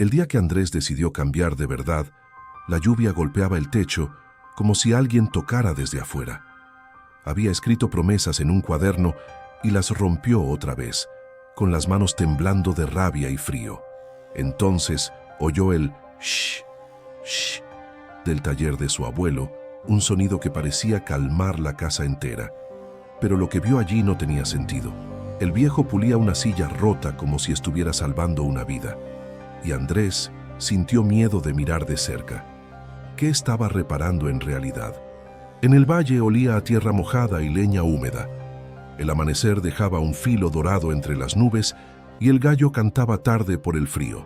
El día que Andrés decidió cambiar de verdad, la lluvia golpeaba el techo como si alguien tocara desde afuera. Había escrito promesas en un cuaderno y las rompió otra vez, con las manos temblando de rabia y frío. Entonces oyó el shh, shh del taller de su abuelo, un sonido que parecía calmar la casa entera. Pero lo que vio allí no tenía sentido. El viejo pulía una silla rota como si estuviera salvando una vida. Y Andrés sintió miedo de mirar de cerca. ¿Qué estaba reparando en realidad? En el valle olía a tierra mojada y leña húmeda. El amanecer dejaba un filo dorado entre las nubes y el gallo cantaba tarde por el frío.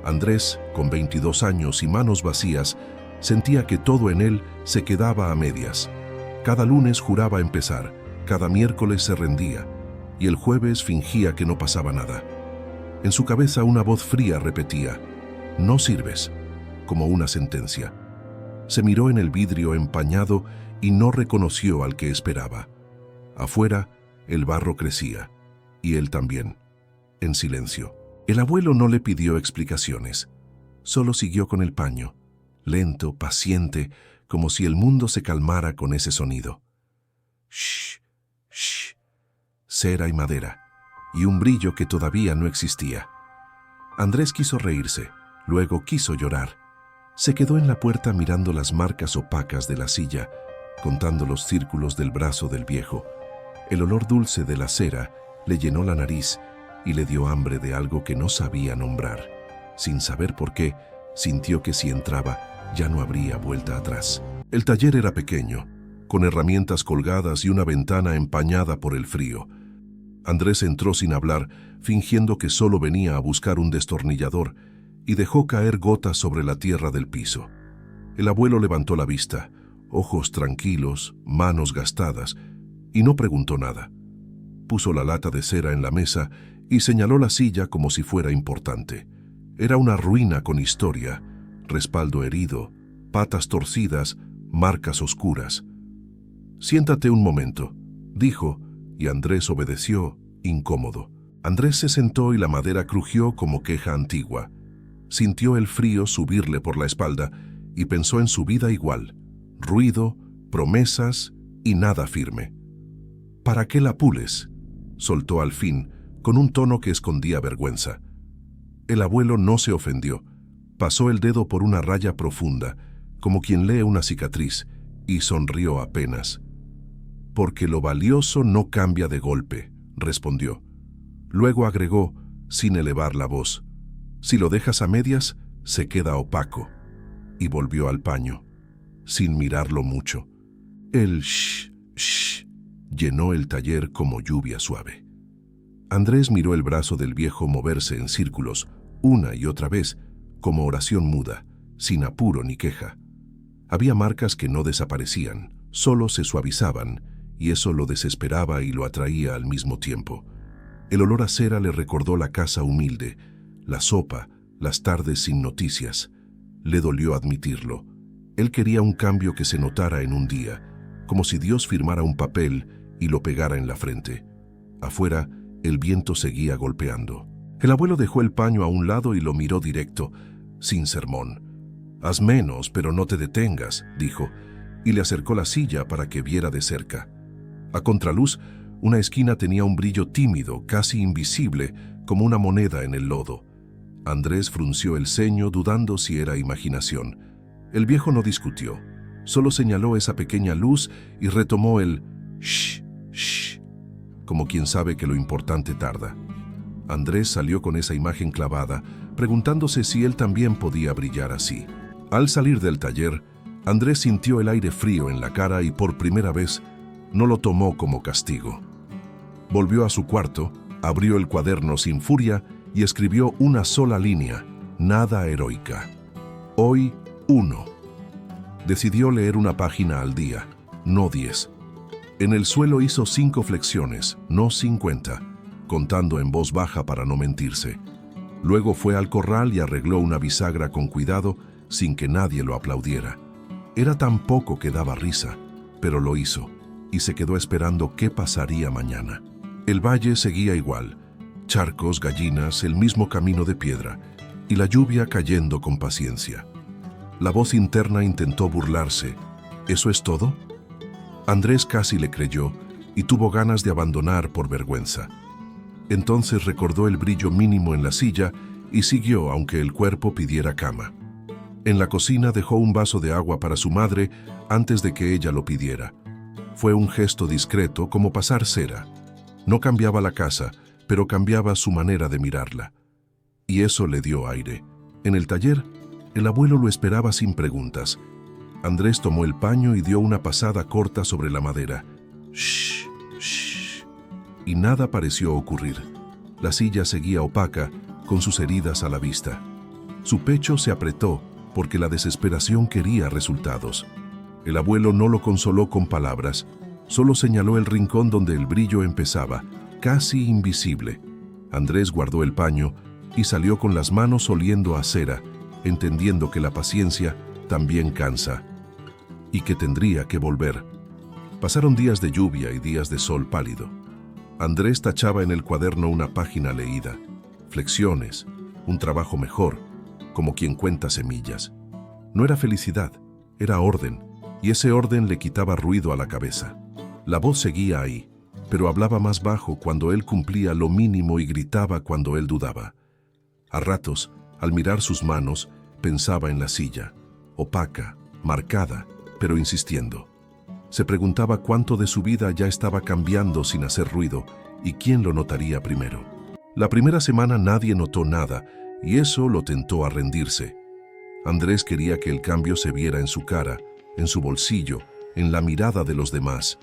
Andrés, con 22 años y manos vacías, sentía que todo en él se quedaba a medias. Cada lunes juraba empezar, cada miércoles se rendía, y el jueves fingía que no pasaba nada. En su cabeza una voz fría repetía, «No sirves», como una sentencia. Se miró en el vidrio empañado y no reconoció al que esperaba. Afuera, el barro crecía, y él también, en silencio. El abuelo no le pidió explicaciones, solo siguió con el paño, lento, paciente, como si el mundo se calmara con ese sonido. Shh, shh, cera y madera, y un brillo que todavía no existía. Andrés quiso reírse, luego quiso llorar. Se quedó en la puerta mirando las marcas opacas de la silla, contando los círculos del brazo del viejo. El olor dulce de la cera le llenó la nariz y le dio hambre de algo que no sabía nombrar. Sin saber por qué, sintió que si entraba, ya no habría vuelta atrás. El taller era pequeño, con herramientas colgadas y una ventana empañada por el frío. Andrés entró sin hablar, fingiendo que solo venía a buscar un destornillador, y dejó caer gotas sobre la tierra del piso. El abuelo levantó la vista, ojos tranquilos, manos gastadas, y no preguntó nada. Puso la lata de cera en la mesa y señaló la silla como si fuera importante. Era una ruina con historia, respaldo herido, patas torcidas, marcas oscuras. «Siéntate un momento», dijo, y Andrés obedeció, incómodo. Andrés se sentó y la madera crujió como queja antigua. Sintió el frío subirle por la espalda y pensó en su vida igual. Ruido, promesas y nada firme. «¿Para qué la pules?», soltó al fin, con un tono que escondía vergüenza. El abuelo no se ofendió. Pasó el dedo por una raya profunda, como quien lee una cicatriz, y sonrió apenas. «Porque lo valioso no cambia de golpe», respondió. Luego agregó, sin elevar la voz, «Si lo dejas a medias, se queda opaco», y volvió al paño, sin mirarlo mucho. El shh, shh llenó el taller como lluvia suave. Andrés miró el brazo del viejo moverse en círculos, una y otra vez, como oración muda, sin apuro ni queja. Había marcas que no desaparecían, solo se suavizaban, y eso lo desesperaba y lo atraía al mismo tiempo. El olor a cera le recordó la casa humilde, la sopa, las tardes sin noticias. Le dolió admitirlo. Él quería un cambio que se notara en un día, como si Dios firmara un papel y lo pegara en la frente. Afuera, el viento seguía golpeando. El abuelo dejó el paño a un lado y lo miró directo, sin sermón. «Haz menos, pero no te detengas», dijo, y le acercó la silla para que viera de cerca. A contraluz, una esquina tenía un brillo tímido, casi invisible, como una moneda en el lodo. Andrés frunció el ceño, dudando si era imaginación. El viejo no discutió, solo señaló esa pequeña luz y retomó el shh, shh, como quien sabe que lo importante tarda. Andrés salió con esa imagen clavada, preguntándose si él también podía brillar así. Al salir del taller, Andrés sintió el aire frío en la cara y por primera vez no lo tomó como castigo. Volvió a su cuarto, abrió el cuaderno sin furia y escribió una sola línea, nada heroica. Hoy, 1. Decidió leer una página al día, no 10. En el suelo hizo 5 flexiones, no 50, contando en voz baja para no mentirse. Luego fue al corral y arregló una bisagra con cuidado, sin que nadie lo aplaudiera. Era tan poco que daba risa, pero lo hizo, y se quedó esperando qué pasaría mañana. El valle seguía igual, charcos, gallinas, el mismo camino de piedra, y la lluvia cayendo con paciencia. La voz interna intentó burlarse. ¿Eso es todo? Andrés casi le creyó y tuvo ganas de abandonar por vergüenza. Entonces recordó el brillo mínimo en la silla y siguió aunque el cuerpo pidiera cama. En la cocina dejó un vaso de agua para su madre antes de que ella lo pidiera. Fue un gesto discreto como pasar cera. No cambiaba la casa, pero cambiaba su manera de mirarla. Y eso le dio aire. En el taller, el abuelo lo esperaba sin preguntas. Andrés tomó el paño y dio una pasada corta sobre la madera. Shh, shh. Y nada pareció ocurrir. La silla seguía opaca, con sus heridas a la vista. Su pecho se apretó porque la desesperación quería resultados. El abuelo no lo consoló con palabras, solo señaló el rincón donde el brillo empezaba, casi invisible. Andrés guardó el paño y salió con las manos oliendo a cera, entendiendo que la paciencia también cansa y que tendría que volver. Pasaron días de lluvia y días de sol pálido. Andrés tachaba en el cuaderno una página leída, flexiones, un trabajo mejor, como quien cuenta semillas. No era felicidad, era orden, y ese orden le quitaba ruido a la cabeza. La voz seguía ahí, pero hablaba más bajo cuando él cumplía lo mínimo y gritaba cuando él dudaba. A ratos, al mirar sus manos, pensaba en la silla, opaca, marcada, pero insistiendo. Se preguntaba cuánto de su vida ya estaba cambiando sin hacer ruido y quién lo notaría primero. La primera semana nadie notó nada y eso lo tentó a rendirse. Andrés quería que el cambio se viera en su cara, en su bolsillo, en la mirada de los demás.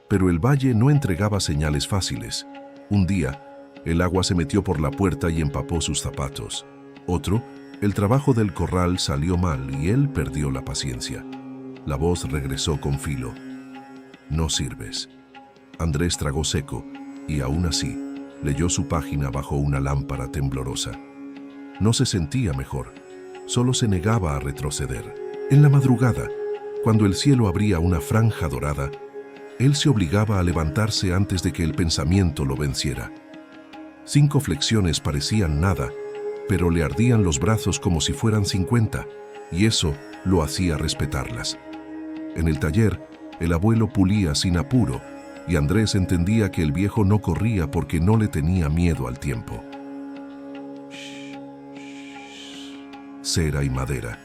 Pero el valle no entregaba señales fáciles. Un día, el agua se metió por la puerta y empapó sus zapatos. Otro, el trabajo del corral salió mal y él perdió la paciencia. La voz regresó con filo. No sirves. Andrés tragó seco y aún así leyó su página bajo una lámpara temblorosa. No se sentía mejor, solo se negaba a retroceder. En la madrugada, cuando el cielo abría una franja dorada, él se obligaba a levantarse antes de que el pensamiento lo venciera. 5 flexiones parecían nada, pero le ardían los brazos como si fueran 50, y eso lo hacía respetarlas. En el taller, el abuelo pulía sin apuro, y Andrés entendía que el viejo no corría porque no le tenía miedo al tiempo. Cera y madera,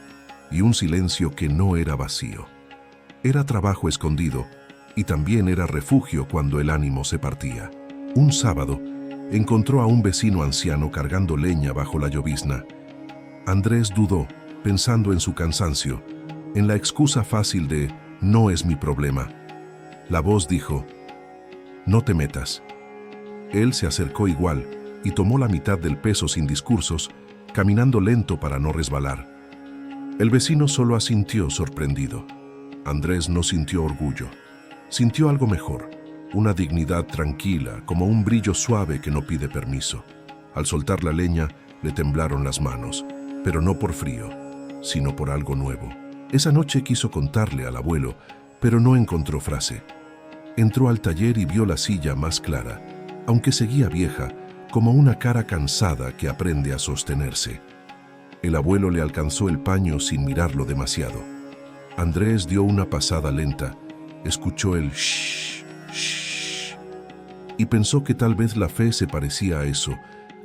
y un silencio que no era vacío. Era trabajo escondido, y también era refugio cuando el ánimo se partía. Un sábado, encontró a un vecino anciano cargando leña bajo la llovizna. Andrés dudó, pensando en su cansancio, en la excusa fácil de «no es mi problema». La voz dijo «no te metas». Él se acercó igual y tomó la mitad del peso sin discursos, caminando lento para no resbalar. El vecino solo asintió sorprendido. Andrés no sintió orgullo. Sintió algo mejor, una dignidad tranquila, como un brillo suave que no pide permiso. Al soltar la leña, le temblaron las manos, pero no por frío, sino por algo nuevo. Esa noche quiso contarle al abuelo, pero no encontró frase. Entró al taller y vio la silla más clara, aunque seguía vieja, como una cara cansada que aprende a sostenerse. El abuelo le alcanzó el paño sin mirarlo demasiado. Andrés dio una pasada lenta, escuchó el shh, shh, y pensó que tal vez la fe se parecía a eso,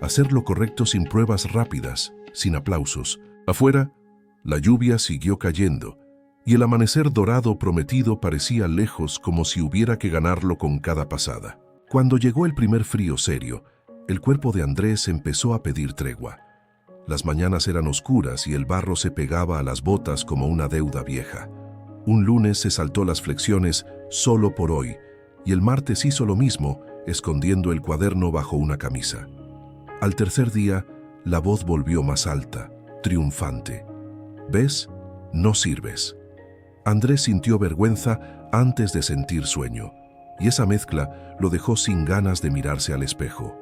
hacer lo correcto sin pruebas rápidas, sin aplausos. Afuera, la lluvia siguió cayendo, y el amanecer dorado prometido parecía lejos como si hubiera que ganarlo con cada pasada. Cuando llegó el primer frío serio, el cuerpo de Andrés empezó a pedir tregua. Las mañanas eran oscuras y el barro se pegaba a las botas como una deuda vieja. Un lunes se saltó las flexiones solo por hoy, y el martes hizo lo mismo, escondiendo el cuaderno bajo una camisa. Al tercer día, la voz volvió más alta, triunfante. ¿Ves? No sirves. Andrés sintió vergüenza antes de sentir sueño, y esa mezcla lo dejó sin ganas de mirarse al espejo.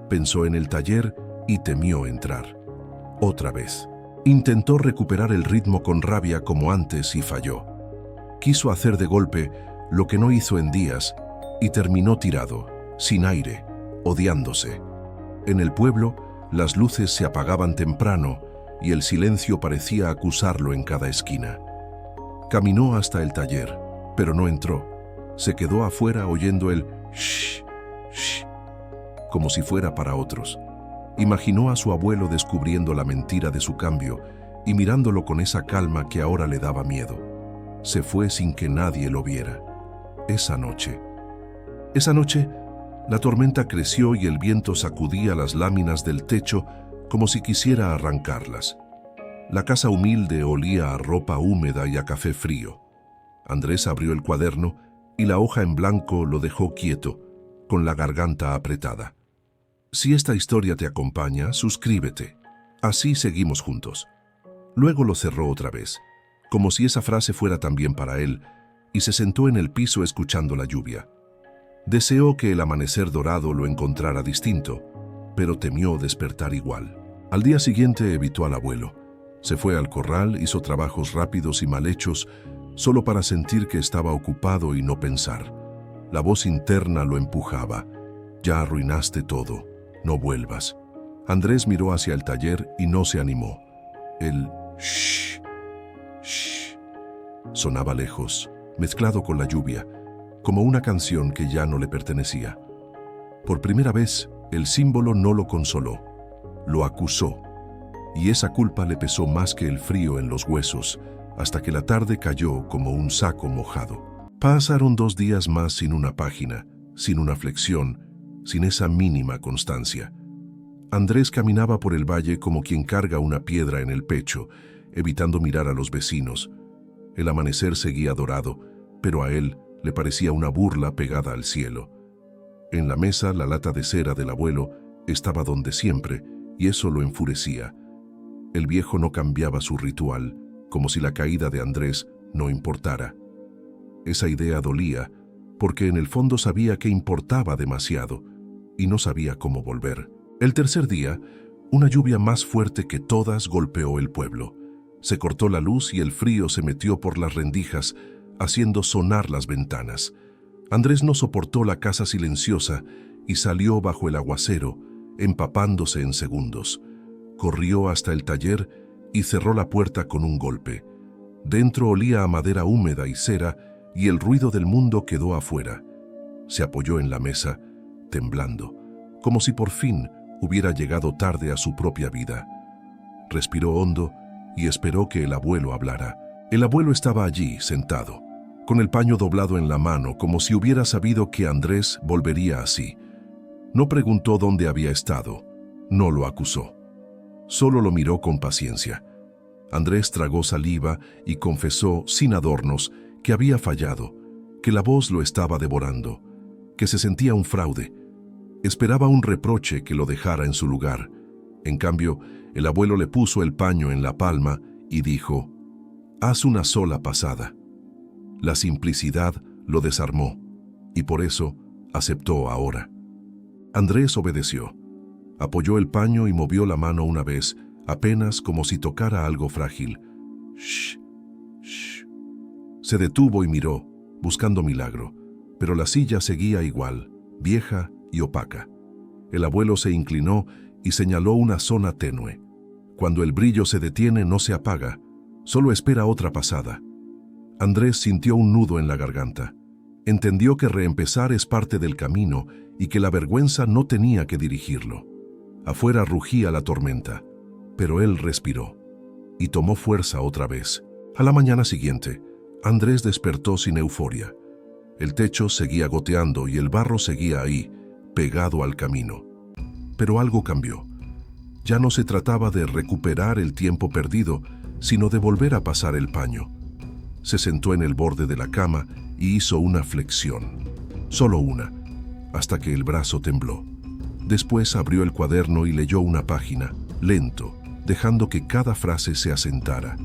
Pensó en el taller y temió entrar. Otra vez. Intentó recuperar el ritmo con rabia como antes y falló. Quiso hacer de golpe lo que no hizo en días y terminó tirado, sin aire, odiándose. En el pueblo, las luces se apagaban temprano y el silencio parecía acusarlo en cada esquina. Caminó hasta el taller, pero no entró. Se quedó afuera oyendo el shh, shh, como si fuera para otros. Imaginó a su abuelo descubriendo la mentira de su cambio y mirándolo con esa calma que ahora le daba miedo. Se fue sin que nadie lo viera. Esa noche, la tormenta creció y el viento sacudía las láminas del techo como si quisiera arrancarlas. La casa humilde olía a ropa húmeda y a café frío. Andrés abrió el cuaderno y la hoja en blanco lo dejó quieto, con la garganta apretada. Si esta historia te acompaña, suscríbete. Así seguimos juntos. Luego lo cerró otra vez, como si esa frase fuera también para él, y se sentó en el piso escuchando la lluvia. Deseó que el amanecer dorado lo encontrara distinto, pero temió despertar igual. Al día siguiente evitó al abuelo. Se fue al corral, hizo trabajos rápidos y mal hechos, solo para sentir que estaba ocupado y no pensar. La voz interna lo empujaba. Ya arruinaste todo, no vuelvas. Andrés miró hacia el taller y no se animó. El shh, shh sonaba lejos, mezclado con la lluvia, como una canción que ya no le pertenecía. Por primera vez, el símbolo no lo consoló, lo acusó, y esa culpa le pesó más que el frío en los huesos, hasta que la tarde cayó como un saco mojado. Pasaron 2 días más sin una página, sin una flexión, sin esa mínima constancia. Andrés caminaba por el valle como quien carga una piedra en el pecho, evitando mirar a los vecinos. El amanecer seguía dorado, pero a él le parecía una burla pegada al cielo. En la mesa, la lata de cera del abuelo estaba donde siempre, y eso lo enfurecía. El viejo no cambiaba su ritual, como si la caída de Andrés no importara. Esa idea dolía, porque en el fondo sabía que importaba demasiado, y no sabía cómo volver. El tercer día, una lluvia más fuerte que todas golpeó el pueblo. Se cortó la luz y el frío se metió por las rendijas, haciendo sonar las ventanas. Andrés no soportó la casa silenciosa y salió bajo el aguacero, empapándose en segundos. Corrió hasta el taller y cerró la puerta con un golpe. Dentro olía a madera húmeda y cera y el ruido del mundo quedó afuera. Se apoyó en la mesa, temblando, como si por fin hubiera llegado tarde a su propia vida. Respiró hondo y esperó que el abuelo hablara. El abuelo estaba allí, sentado, con el paño doblado en la mano, como si hubiera sabido que Andrés volvería así. No preguntó dónde había estado, no lo acusó. Solo lo miró con paciencia. Andrés tragó saliva y confesó, sin adornos, que había fallado, que la voz lo estaba devorando, que se sentía un fraude. Esperaba un reproche que lo dejara en su lugar. En cambio, el abuelo le puso el paño en la palma y dijo: «Haz una sola pasada». La simplicidad lo desarmó, y por eso aceptó ahora. Andrés obedeció. Apoyó el paño y movió la mano una vez, apenas como si tocara algo frágil. «Shh, shh». Se detuvo y miró, buscando milagro, pero la silla seguía igual, vieja y opaca. El abuelo se inclinó y señaló una zona tenue. Cuando el brillo se detiene, no se apaga, solo espera otra pasada. Andrés sintió un nudo en la garganta. Entendió que reempezar es parte del camino y que la vergüenza no tenía que dirigirlo. Afuera rugía la tormenta, pero él respiró y tomó fuerza otra vez. A la mañana siguiente, Andrés despertó sin euforia. El techo seguía goteando y el barro seguía ahí, pegado al camino. Pero algo cambió. Ya no se trataba de recuperar el tiempo perdido, sino de volver a pasar el paño. Se sentó en el borde de la cama y hizo una flexión. Solo una, hasta que el brazo tembló. Después abrió el cuaderno y leyó una página, lento, dejando que cada frase se asentara.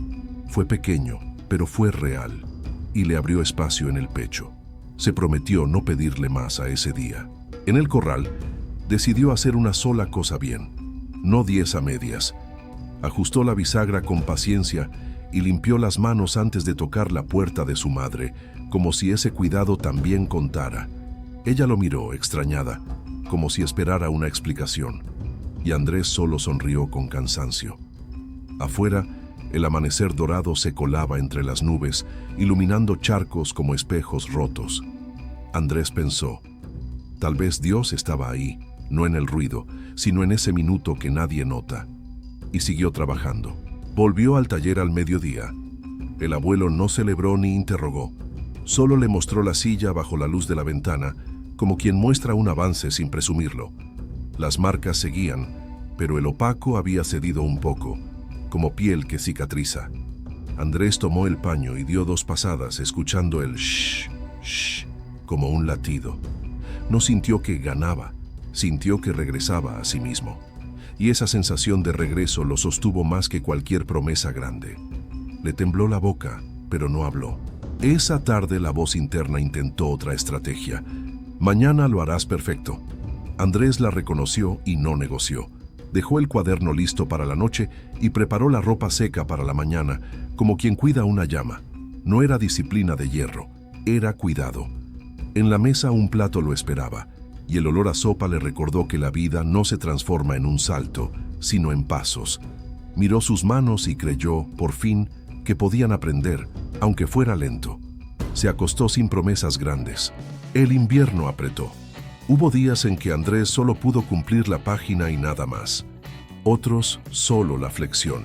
Fue pequeño, pero fue real, y le abrió espacio en el pecho. Se prometió no pedirle más a ese día. En el corral, decidió hacer una sola cosa bien, no 10 a medias. Ajustó la bisagra con paciencia y limpió las manos antes de tocar la puerta de su madre, como si ese cuidado también contara. Ella lo miró, extrañada, como si esperara una explicación, y Andrés solo sonrió con cansancio. Afuera, el amanecer dorado se colaba entre las nubes, iluminando charcos como espejos rotos. Andrés pensó, tal vez Dios estaba ahí, no en el ruido, sino en ese minuto que nadie nota. Y siguió trabajando. Volvió al taller al mediodía. El abuelo no celebró ni interrogó. Solo le mostró la silla bajo la luz de la ventana, como quien muestra un avance sin presumirlo. Las marcas seguían, pero el opaco había cedido un poco, como piel que cicatriza. Andrés tomó el paño y dio 2 pasadas, escuchando el shh, shh, como un latido. No sintió que ganaba, sintió que regresaba a sí mismo. Y esa sensación de regreso lo sostuvo más que cualquier promesa grande. Le tembló la boca, pero no habló. Esa tarde la voz interna intentó otra estrategia. Mañana lo harás perfecto. Andrés la reconoció y no negoció. Dejó el cuaderno listo para la noche y preparó la ropa seca para la mañana, como quien cuida una llama. No era disciplina de hierro, era cuidado. En la mesa un plato lo esperaba, y el olor a sopa le recordó que la vida no se transforma en un salto, sino en pasos. Miró sus manos y creyó, por fin, que podían aprender, aunque fuera lento. Se acostó sin promesas grandes. El invierno apretó. Hubo días en que Andrés solo pudo cumplir la página y nada más. Otros, solo la flexión.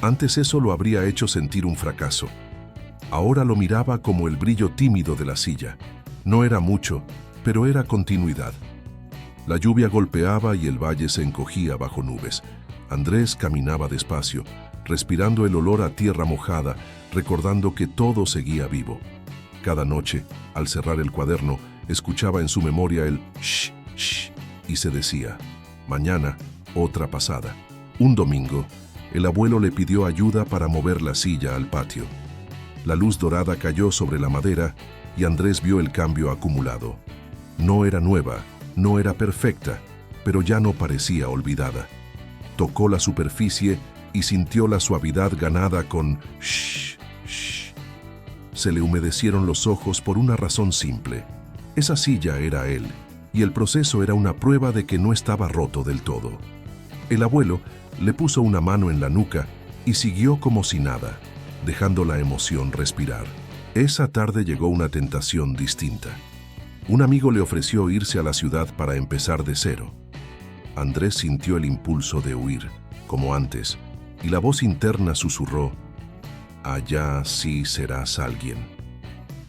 Antes eso lo habría hecho sentir un fracaso. Ahora lo miraba como el brillo tímido de la silla. No era mucho, pero era continuidad. La lluvia golpeaba y el valle se encogía bajo nubes. Andrés caminaba despacio, respirando el olor a tierra mojada, recordando que todo seguía vivo. Cada noche, al cerrar el cuaderno, escuchaba en su memoria el shh, shh, y se decía, mañana, otra pasada. Un domingo, el abuelo le pidió ayuda para mover la silla al patio. La luz dorada cayó sobre la madera y Andrés vio el cambio acumulado. No era nueva, no era perfecta, pero ya no parecía olvidada. Tocó la superficie y sintió la suavidad ganada con shh, shh. Se le humedecieron los ojos por una razón simple. Esa silla era él, y el proceso era una prueba de que no estaba roto del todo. El abuelo le puso una mano en la nuca y siguió como si nada, dejando la emoción respirar. Esa tarde llegó una tentación distinta. Un amigo le ofreció irse a la ciudad para empezar de cero. Andrés sintió el impulso de huir, como antes, y la voz interna susurró, allá sí serás alguien.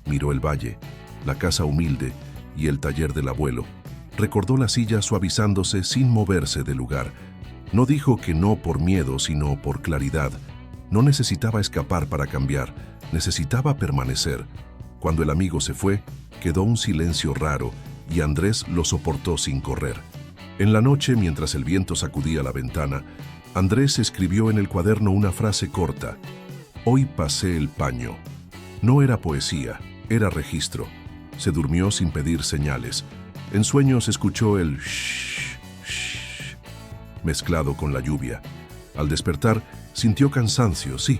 Miró el valle, la casa humilde y el taller del abuelo. Recordó la silla suavizándose sin moverse del lugar. No dijo que no por miedo, sino por claridad. No necesitaba escapar para cambiar, necesitaba permanecer. Cuando el amigo se fue, quedó un silencio raro y Andrés lo soportó sin correr. En la noche, mientras el viento sacudía la ventana, Andrés escribió en el cuaderno una frase corta. Hoy pasé el paño. No era poesía, era registro. Se durmió sin pedir señales. En sueños escuchó el shh, shh, mezclado con la lluvia. Al despertar, sintió cansancio, sí,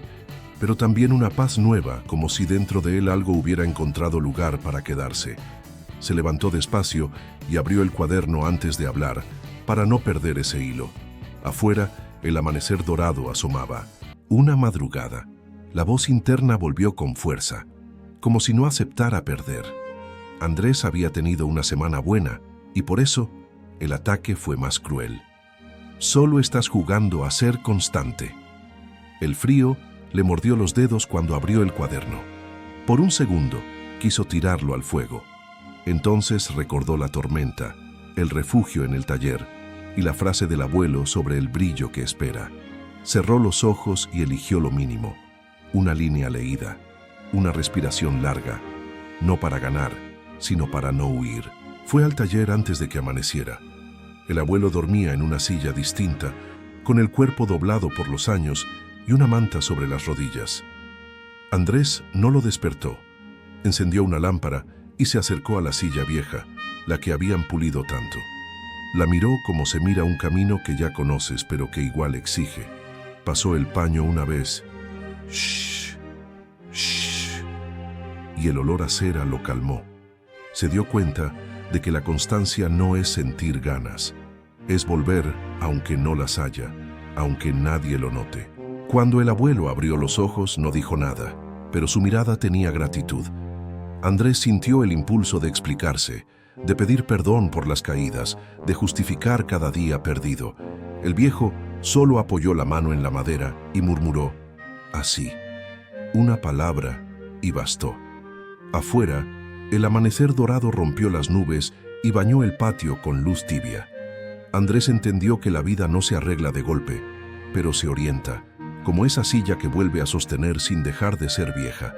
pero también una paz nueva, como si dentro de él algo hubiera encontrado lugar para quedarse. Se levantó despacio y abrió el cuaderno antes de hablar, para no perder ese hilo. Afuera, el amanecer dorado asomaba. Una madrugada. La voz interna volvió con fuerza, como si no aceptara perder. Andrés había tenido una semana buena, y por eso, el ataque fue más cruel. Solo estás jugando a ser constante. El frío le mordió los dedos cuando abrió el cuaderno. Por un segundo, quiso tirarlo al fuego. Entonces recordó la tormenta, el refugio en el taller y la frase del abuelo sobre el brillo que espera. Cerró los ojos y eligió lo mínimo. Una línea leída, una respiración larga, no para ganar, sino para no huir. Fue al taller antes de que amaneciera. El abuelo dormía en una silla distinta, con el cuerpo doblado por los años y una manta sobre las rodillas. Andrés no lo despertó. Encendió una lámpara y se acercó a la silla vieja, la que habían pulido tanto. La miró como se mira un camino que ya conoces, pero que igual exige. Pasó el paño una vez. Shh, shh. Y el olor a cera lo calmó. Se dio cuenta de que la constancia no es sentir ganas. Es volver aunque no las haya, aunque nadie lo note. Cuando el abuelo abrió los ojos, no dijo nada, pero su mirada tenía gratitud. Andrés sintió el impulso de explicarse, de pedir perdón por las caídas, de justificar cada día perdido. El viejo solo apoyó la mano en la madera y murmuró, así, una palabra y bastó. Afuera, el amanecer dorado rompió las nubes y bañó el patio con luz tibia. Andrés entendió que la vida no se arregla de golpe, pero se orienta, como esa silla que vuelve a sostener sin dejar de ser vieja.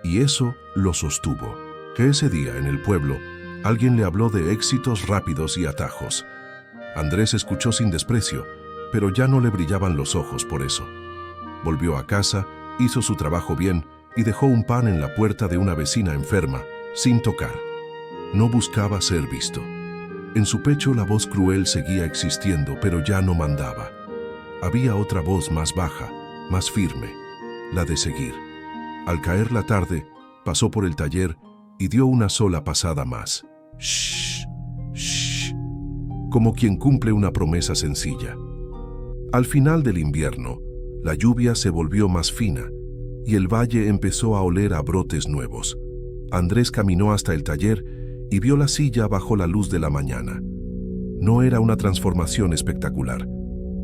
Y eso lo sostuvo. Que ese día en el pueblo, alguien le habló de éxitos rápidos y atajos. Andrés escuchó sin desprecio, pero ya no le brillaban los ojos por eso. Volvió a casa, hizo su trabajo bien y dejó un pan en la puerta de una vecina enferma, sin tocar. No buscaba ser visto. En su pecho la voz cruel seguía existiendo, pero ya no mandaba. Había otra voz más baja, más firme, la de seguir. Al caer la tarde, pasó por el taller y dio una sola pasada más. Shh, shh, como quien cumple una promesa sencilla. Al final del invierno, la lluvia se volvió más fina y el valle empezó a oler a brotes nuevos. Andrés caminó hasta el taller y vio la silla bajo la luz de la mañana. No era una transformación espectacular,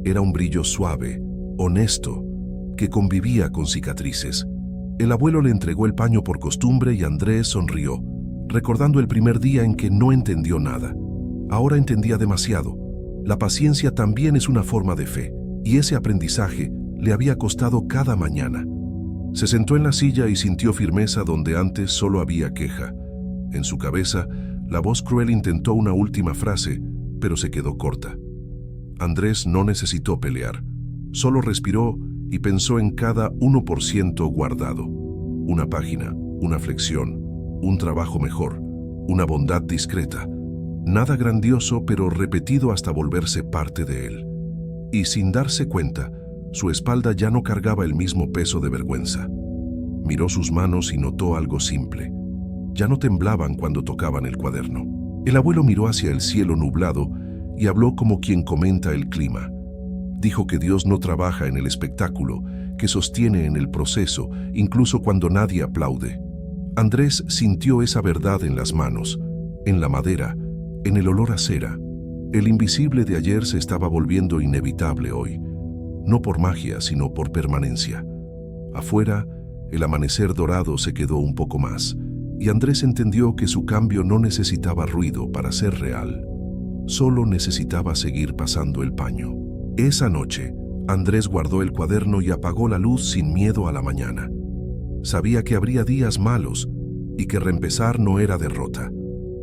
era un brillo suave, honesto, que convivía con cicatrices. El abuelo le entregó el paño por costumbre y Andrés sonrió, recordando el primer día en que no entendió nada. Ahora entendía demasiado. La paciencia también es una forma de fe, y ese aprendizaje le había costado cada mañana. Se sentó en la silla y sintió firmeza donde antes solo había queja. En su cabeza, la voz cruel intentó una última frase, pero se quedó corta. Andrés no necesitó pelear, solo respiró y pensó en cada 1% guardado. Una página, una flexión, un trabajo mejor, una bondad discreta. Nada grandioso, pero repetido hasta volverse parte de él. Y sin darse cuenta, su espalda ya no cargaba el mismo peso de vergüenza. Miró sus manos y notó algo simple. Ya no temblaban cuando tocaban el cuaderno. El abuelo miró hacia el cielo nublado y habló como quien comenta el clima. Dijo que Dios no trabaja en el espectáculo, que sostiene en el proceso, incluso cuando nadie aplaude. Andrés sintió esa verdad en las manos, en la madera, en el olor a cera. El invisible de ayer se estaba volviendo inevitable hoy, no por magia, sino por permanencia. Afuera, el amanecer dorado se quedó un poco más, y Andrés entendió que su cambio no necesitaba ruido para ser real. Solo necesitaba seguir pasando el paño. Esa noche, Andrés guardó el cuaderno y apagó la luz sin miedo a la mañana. Sabía que habría días malos y que reempezar no era derrota.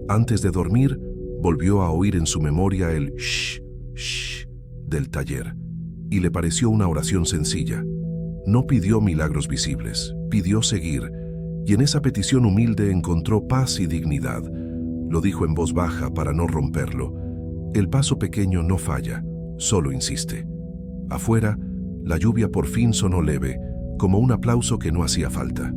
Antes de dormir, volvió a oír en su memoria el shh, shh del taller, y le pareció una oración sencilla. No pidió milagros visibles, pidió seguir, y en esa petición humilde encontró paz y dignidad. Lo dijo en voz baja para no romperlo. El paso pequeño no falla, solo insiste. Afuera, la lluvia por fin sonó leve, como un aplauso que no hacía falta.